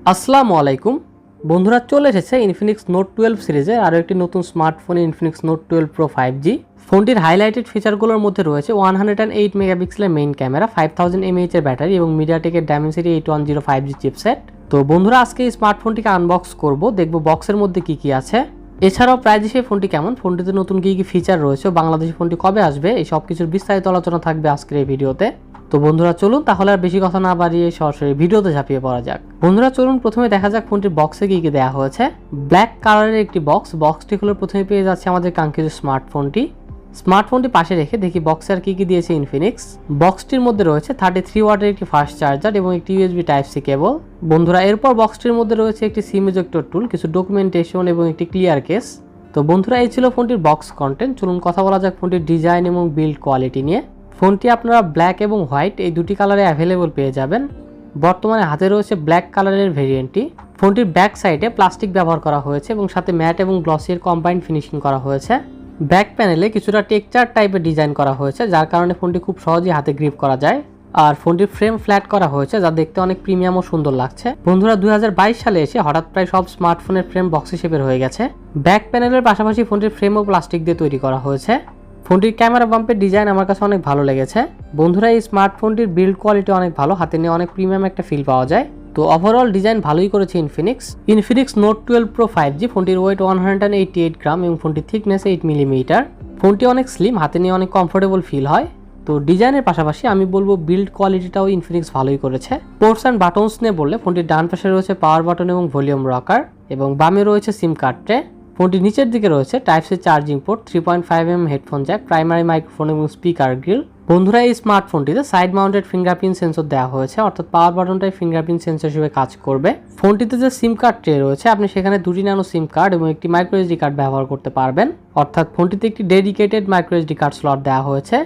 আসসালামু আলাইকুম বন্ধুরা, চলে এসেছে ইনফিনিক্স নোট 12 সিরিজের আরও একটি নতুন smartphone Infinix note 12 pro 5G। ফোনটির হাইলাইটেড ফিচারগুলোর মধ্যে রয়েছে 108 মেগাপিক্সেলের মেইন ক্যামেরা, 5000 mAh এর ব্যাটারি এবং মিডিয়াটেকের ডায়মেনসিটি 8105 5G চিপসেট। তো বন্ধুরা, আজকে এই স্মার্টফোনটিকে আনবক্স করব, দেখব বক্সের মধ্যে কি কি আছে, এছাড়াও প্রাইজে সেই ফোনটি কেমন, ফোনটিতে নতুন কি কি ফিচার রয়েছে, বাংলাদেশে ফোনটি কবে আসবে, এই সব কিছুর বিস্তারিত আলোচনা থাকবে আজকের এই ভিডিওতে। তো বন্ধুরা চলুন তাহলে আর বেশি কথা না বাড়িয়ে সরাসরি ভিডিওতে ঝাঁপিয়ে পড়া যাক। বন্ধুরা চলুন প্রথমে দেখা যাক ফোনটির বক্সে কি কি দেওয়া হয়েছে। ব্ল্যাক কালারের একটি বক্সটি খুলে প্রথমে পেয়ে যাচ্ছে আমাদের কাঙ্ক্ষিত স্মার্টফোনটি পাশে রেখে দেখি বক্সে আর কি কি দিয়েছে ইনফিনিক্স। বক্সটির মধ্যে রয়েছে 33 ওয়াটের একটি ফাস্ট চার্জার এবং একটি ইউএসবি টাইপ সি কেবল। বন্ধুরা এরপর বক্সটির মধ্যে রয়েছে একটি সিম ইজেক্টর টুল, কিছু ডকুমেন্টেশন এবং একটি ক্লিয়ার কেস। তো বন্ধুরা এই ছিল ফোনটির বক্স কন্টেন্ট। চলুন কথা বলা যাক ফোনটির ডিজাইন এবং বিল্ড কোয়ালিটি নিয়ে। ফোনটি আপনারা ব্ল্যাক এবং হোয়াইট এই দুটি কালারে অ্যাভেলেবল পেয়ে যাবেন। বর্তমানে হাতে রয়েছে ব্ল্যাক কালারের ভেরিয়েন্টটি। ফোনটির ব্যাক সাইডে প্লাস্টিক ব্যবহার করা হয়েছে এবং সাথে ম্যাট এবং গ্লসির কম্বাইন্ড ফিনিশিং করা হয়েছে। ব্যাক প্যানেলে কিছুটা টেক্সচার টাইপের ডিজাইন করা হয়েছে, যার কারণে ফোনটি খুব সহজেই হাতে গ্রিপ করা যায়। আর ফোনটির ফ্রেম ফ্ল্যাট করা হয়েছে, যা দেখতে অনেক প্রিমিয়াম ও সুন্দর লাগছে। বন্ধুরা 2022 সালে এসে হঠাৎ প্রায় সব স্মার্টফোনের ফ্রেম বক্স শেপের হয়ে গেছে। ব্যাক প্যানেলের পাশাপাশি ফোনটির ফ্রেমও প্লাস্টিক দিয়ে তৈরি করা হয়েছে। ফোনটির ক্যামেরা বাম্পের ডিজাইন আমার কাছে অনেক ভালো লেগেছে। বন্ধুরা এই স্মার্টফোনটির বিল্ড কোয়ালিটি অনেক ভালো, হাতে নিয়ে অনেক প্রিমিয়াম একটা ফিল পাওয়া যায়। তো ওভারঅল ডিজাইন ভালোই করেছে ইনফিনিক্স নোট 12 প্রো 5G। ফোনটির ওয়েট 188 গ্রাম এবং ফোনটির থিকনেস 8 মিলিমিটার। ফোনটি অনেক স্লিম, হাতে নিয়ে অনেক কমফোর্টেবল ফিল হয়। তো ডিজাইনের পাশাপাশি আমি বলবো বিল্ড কোয়ালিটিটাও ইনফিনিক্স ভালোই করেছে। পোর্টস অ্যান্ড বাটনস নিয়ে বললে ফোনটির ডান পাশে রয়েছে পাওয়ার বাটন এবং ভলিউম রকার এবং বামে রয়েছে সিম কার্ড ট্রে। ফোনটির নিচের দিকে রয়েছে type C charging port, 3.5mm headphone jack, primary microphone এবং স্পিকার গ্রিল। বন্ধুরা এই স্মার্টফোনটিতে সাইড মাউন্টেড ফিঙ্গারপ্রিন্ট সেন্সর দেওয়া হয়েছে, অর্থাৎ পাওয়ার বাটনটাই ফিঙ্গারপ্রিন্ট সেন্সর হিসেবে কাজ করবে। ফোনটিতে যে সিম কার্ড ট্রে রয়েছে, আপনি সেখানে দুটি ন্যানো সিম কার্ড এবং একটি মাইক্রো এসডি কার্ড ব্যবহার করতে পারবেন, অর্থাৎ ফোনটিতে একটি dedicated micro SD card slot দেওয়া হয়েছে।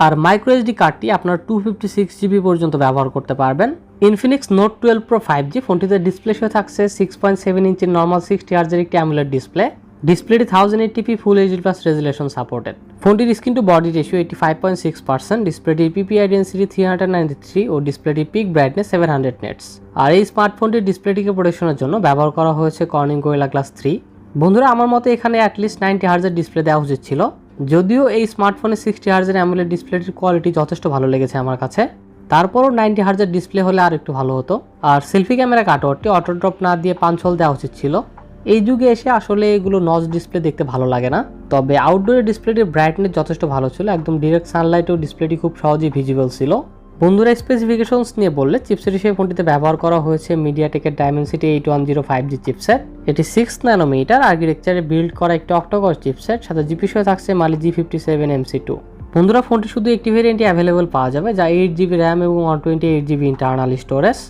আর মাইক্রো এসডি কার্ডটি আপনার 256 GB পর্যন্ত ব্যবহার করতে পারবেন। ইনফিনিক্স নোট 12 প্রো 5G ফোনটিতে ডিসপ্লে হিসেবে থাকছে 6.7 ইঞ্চির নর্মাল 60 হার্জের একটি অ্যামোলেড ডিসপ্লে। ডিসপ্লেটি 1080p full HD plus resolution supported. ফোনটির স্ক্রিন টু বডি রেশিও 85.6%, ডিসপ্লেটির পিপিআই ডেন্সিটি 393 ও ডিসপ্লেটির পিক ব্রাইটনেস 700 নেটস। আর এই স্মার্টফোনটির ডিসপ্লেটিকে প্রোটেকশনের জন্য ব্যবহার করা হয়েছে কর্নিং গোরিলা গ্লাস 3। বন্ধুরা আমার মতে এখানে অ্যাটলিস্ট 90 হার্জের ডিসপ্লে দেওয়া উচিত ছিল, যদিও এই স্মার্টফোনে 60 হার্জের অ্যামোলেড ডিসপ্লেটির কোয়ালিটি যথেষ্ট ভালো লেগেছে আমার কাছে। তারপরও 90 হার্জের ডিসপ্লে হলে আর একটু ভালো হতো। আর সেলফি ক্যামেরা কাটওয়ার্ডটি অটো ড্রপ না দিয়ে পাঞ্চ হোল দেওয়া উচিত ছিল। এই যুগে এসে আসলে এগুলো নচ ডিসপ্লে দেখতে ভালো লাগে না। তবে আউটডোরের ডিসপ্লেটির ব্রাইটনেস যথেষ্ট ভালো ছিল, একদম ডিরেক্ট সানলাইটেও ডিসপ্লেটি খুব সহজেই ভিজিবল ছিল। বন্ধুরা স্পেসিফিকেশনস নিয়ে বললে চিপসেট হিসেবে ফোনটিতে ব্যবহার করা হয়েছে মিডিয়াটেকের ডায়মেনসিটি 8105 5G চিপসেট। এটি 6 ন্যানোমিটার আর্কিটেকচারে বিল্ড করা একটি অক্টোকর চিপসেট, সাথে জিপি সহ থাকছে মালি G57 MC2। বন্ধুরা ফোনটি শুধু একটি ভেরিয়েন্টই অ্যাভেলেবল পাওয়া যাবে, যা 8GB র্যাম এবং 128GB ইন্টারনাল স্টোরেজ।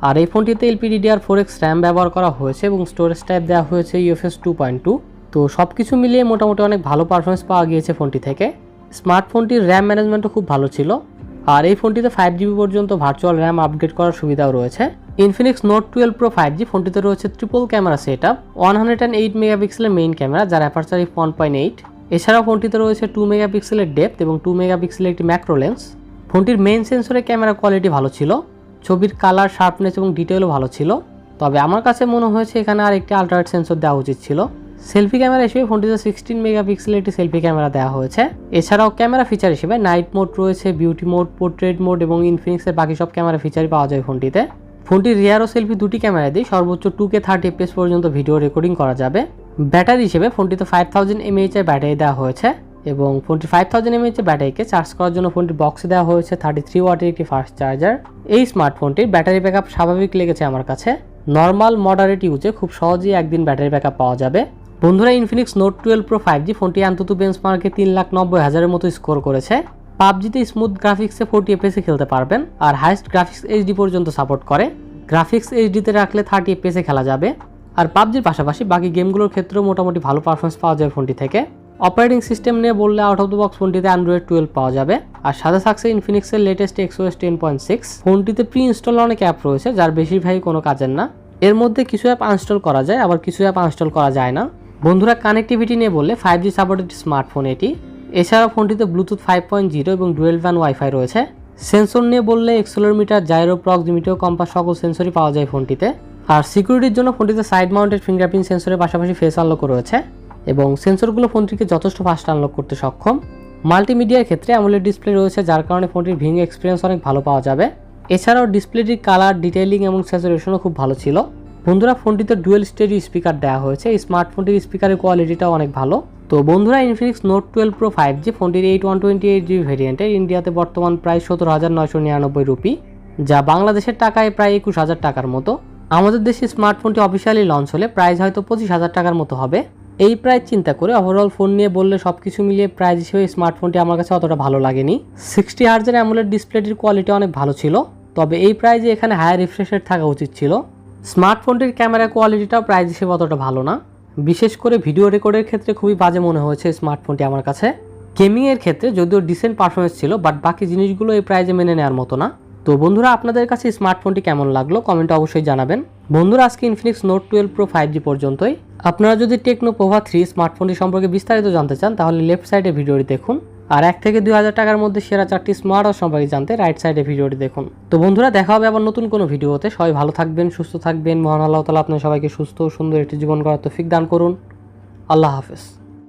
আর এই ফোনটিতে LPDDR4X র্যাম ব্যবহার করা হয়েছে এবং স্টোরেজ টাইপ দেওয়া হয়েছে UFS 2.2। তো সব কিছু মিলিয়ে মোটামুটি অনেক ভালো পারফরমেন্স পাওয়া গিয়েছে ফোনটি থেকে। স্মার্টফোনটির র্যাম ম্যানেজমেন্টও খুব ভালো ছিল। আর এই ফোনটিতে 5GB পর্যন্ত ভার্চুয়াল র্যাম আপগ্রেড করার সুবিধাও রয়েছে। ইনফিনিক্স নোট 12 প্রো 5G ফোনটিতে রয়েছে ট্রিপল ক্যামেরা সেট আপ, 108 মেগাপিক্সেলের মেইন ক্যামেরা যার অ্যাপারচার 1.8। এছাড়াও ফোনটিতে রয়েছে 2 মেগাপিক্সেলের ডেপথ এবং 2 মেগাপিক্সেলের একটি ম্যাক্রো লেন্স। ফোনটির মেইন সেন্সরের ক্যামেরা কোয়ালিটি ভালো ছিল, ছবির কালার, শার্পনেস এবং ডিটেলও ভালো ছিল। তবে আমার কাছে মনে হয়েছে এখানে আর একটি আল্ট্রাওয়াইড সেন্সর দেওয়া উচিত ছিল। সেলফি ক্যামেরা হিসেবে ফোনটিতে 16 মেগাপিক্সেলের একটি সেলফি ক্যামেরা দেওয়া হয়েছে। এছাড়াও ক্যামেরা ফিচার হিসেবে নাইট মোড রয়েছে, বিউটি মোড, পোর্ট্রেট মোড এবং ইনফিনিক্সের বাকি সব ক্যামেরা ফিচারই পাওয়া যায় ফোনটিতে। ফোনটির রিয়ার ও সেলফি দুটি ক্যামেরা দিয়ে সর্বোচ্চ 2K 30 fps পর্যন্ত ভিডিও রেকর্ডিং করা যাবে। ব্যাটারি হিসেবে ফোনটিতে 5000 mAh এর ব্যাটারি দেওয়া হয়েছে এবং ফোনটি 5000 mAh এর ব্যাটারিকে চার্জ করার জন্য ফোনটির বক্সে দেওয়া হয়েছে 33 ওয়াটের একটি ফাস্ট চার্জার। এই স্মার্টফোনটির ব্যাটারি ব্যাকআপ স্বাভাবিক লেগেছে আমার কাছে। নর্মাল মডারেট ইউজে খুব সহজেই একদিন ব্যাটারি ব্যাকআপ পাওয়া যাবে। বন্ধুরা ইনফিনিক্স নোট 12 প্রো 5G ফোনটি অন্তত বেঞ্চমার্কে 3,90,000-এর মতো স্কোর করেছে। পাবজিতে স্মুথ গ্রাফিক্সে 40 FPS খেলতে পারবেন আর হাইস্ট গ্রাফিক্স এইচডি পর্যন্ত সাপোর্ট করে। গ্রাফিক্স এইচডিতে রাখলে 30 FPS খেলা যাবে। আর পাবজির পাশাপাশি বাকি গেমগুলোর ক্ষেত্রেও মোটামুটি ভালো পারফরমেন্স পাওয়া যায় ফোনটি থেকে। অপারেটিং সিস্টেম নিয়ে বললে আউট অফ দ্য বক্স ফোনটিতে অ্যান্ড্রয়েড 12 পাওয়া যাবে আর সাথে থাকছে ইনফিনিক্সের লেটেস্ট XOS 10.6। ফোনটিতে প্রি ইনস্টল অনেক অ্যাপ রয়েছে, যার বেশিরভাগই কোনো কাজের না। এর মধ্যে কিছু অ্যাপ আনস্টল করা যায়, আবার কিছু অ্যাপ আনস্টল করা যায় না। বন্ধুরা কানেক্টিভিটি নিয়ে বললে 5G সাপোর্টেড স্মার্টফোন এটি। এছাড়াও ফোনটিতে ব্লুটুথ 5.0 এবং ডুয়েল ব্যান্ড ওয়াইফাই রয়েছে। সেন্সর নিয়ে বললে অ্যাক্সেলেরোমিটার, জাইরো, প্রক্সিমিটি ও কম্পাস সকল সেন্সরই পাওয়া যায় ফোনটিতে। আর সিকিউরিটির জন্য ফোনটিতে সাইড মাউন্টেড ফিঙ্গারপ্রিন্ট সেন্সরের পাশাপাশি ফেস আনলক রয়েছে এবং সেন্সরগুলো ফোনটিকে যথেষ্ট ফাস্ট আনলক করতে সক্ষম। মাল্টিমিডিয়ার ক্ষেত্রে অ্যামোলেড ডিসপ্লে রয়েছে, যার কারণে ফোনটির ভিউইং এক্সপিরিয়েন্স অনেক ভালো পাওয়া যাবে। এছাড়াও ডিসপ্লেটির কালার, ডিটেইলিং এবং স্যাচুরেশনও খুব ভালো ছিল। বন্ধুরা, ফোনটিতে ডুয়েল স্টেরিও স্পিকার দেওয়া হয়েছে। এই স্মার্টফোনটির স্পিকারের কোয়ালিটিটাও অনেক ভালো। তো বন্ধুরা, ইনফিনিক্স নোট 12 প্রো 5G ফোনটির 128GB ভেরিয়েন্টের ইন্ডিয়াতে বর্তমান প্রাইস 17,999 রুপি, যা বাংলাদেশের টাকায় প্রায় 21,000 টাকার মতো। আমাদের দেশে স্মার্টফোনটি অফিসিয়ালি লঞ্চ হলে প্রাইস হয়তো 25,000 টাকার মতো হবে। এই প্রাইস চিন্তা করে ওভারঅল ফোন নিয়ে বললে সব কিছু মিলিয়ে প্রাইস হিসেবে স্মার্টফোনটি আমার কাছে অতটা ভালো লাগেনি। 60 হার্জের অ্যামোলেড ডিসপ্লেটির কোয়ালিটি অনেক ভালো ছিল, তবে এই প্রাইজে এখানে হায়ার রিফ্রেশ রেট থাকা উচিত ছিল। স্মার্টফোনটির ক্যামেরা কোয়ালিটিটাও প্রাইস হিসেবে অতটা ভালো না, বিশেষ করে ভিডিও রেকর্ডের ক্ষেত্রে খুবই বাজে মনে হয়েছে স্মার্টফোনটি আমার কাছে। গেমিংয়ের ক্ষেত্রে যদিও ডিসেন্ট পারফরমেন্স ছিল, বাট বাকি জিনিসগুলো এই প্রাইজে মেনে নেওয়ার মতো না। তো বন্ধুরা, আপনাদের কাছে স্মার্টফোনটি কেমন লাগলো কমেন্টে অবশ্যই জানাবেন। বন্ধুরা, আজকে ইনফিনিক্স নোট 12 প্রো 5G পর্যন্তই। আপনারা যদি টেকনো পোভা 3 স্মার্টফোনটি সম্পর্কে বিস্তারিত জানতে চান তাহলে লেফট সাইডে ভিডিওটি দেখুন, আর 1 থেকে 2,000 টাকার মধ্যে সেরা 4টি স্মার্টওয়াচ সম্পর্কে জানতে রাইট সাইডে ভিডিওটি দেখুন। তো বন্ধুরা, দেখা হবে আবার নতুন কোনো ভিডিওতে। সবাই ভালো থাকবেন, সুস্থ থাকবেন। মহান আল্লাহ তাআলা আপনাদের সবাইকে সুস্থ ও সুন্দর একটি জীবন গড়ার তৌফিক দান করুন। আল্লাহ হাফেজ।